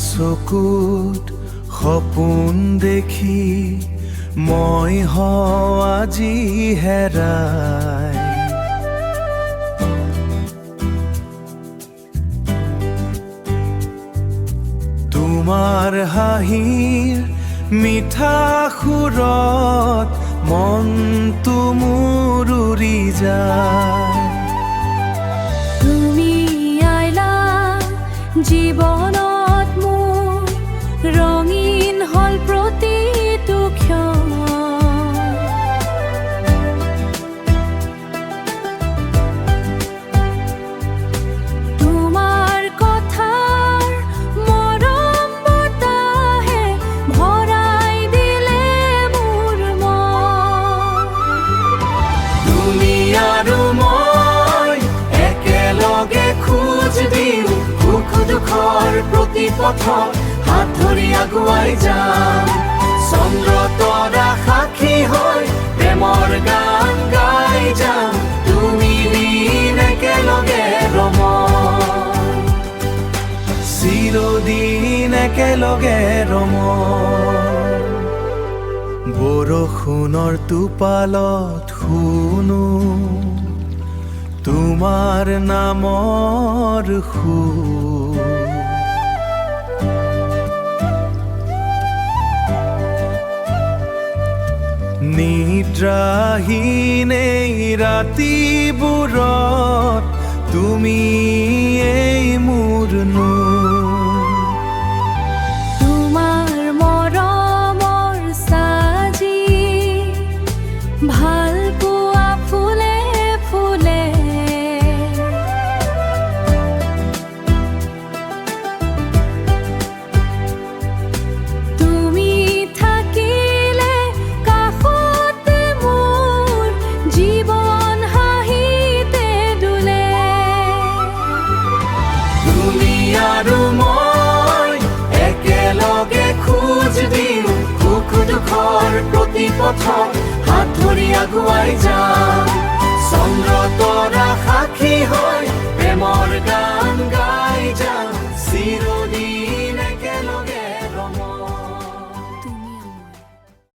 চকুত সপোন দেখি মই হওঁ আজি হেৰাই। তোমাৰ হাঁহিৰ মিঠা সুৰত মনটো মোৰ উৰি যায়। তুমি আইলা জীৱনত মোৰ, ৰঙীন হল প্ৰতিটো ক্ষণ। তোমাৰ কথাৰ মৰম বতাহে ভৰাই দিলে মোৰ মন। তুমি আৰু মই একেলগে খোজ দিওঁ সুখ দুখৰ প্ৰতি পথত হাত ধৰি আগুৱাই যাম। চন্দ্ৰ তৰা সাক্ষী হৈ প্ৰেমৰ গান গাই যাম। তুমি দিন একেলগে ৰমন, চিৰদিন একেলগে ৰমন। বৰষুণৰ টোপালত শুনো তোমাৰ নামৰ সুৰ। নিদ্ৰাহীন এই ৰাতিবোৰত তুমি এই মোৰ নূৰ। তোমাৰ মৰমৰ সাজি ভাল পোৱা ফুলে ফুলে। তুমি থাকিলে কাষতে মোৰ জীৱন হাঁহিতে ডুলে। তুমি আৰু মই একেলগে খোজ দিওঁ সুখ দুখৰ প্ৰতি পথত হাত ধৰি আগুৱাই যাম। চন্দ্ৰ তৰা সাক্ষী হৈ প্ৰেমৰ গান গাই যাম। চিৰদিন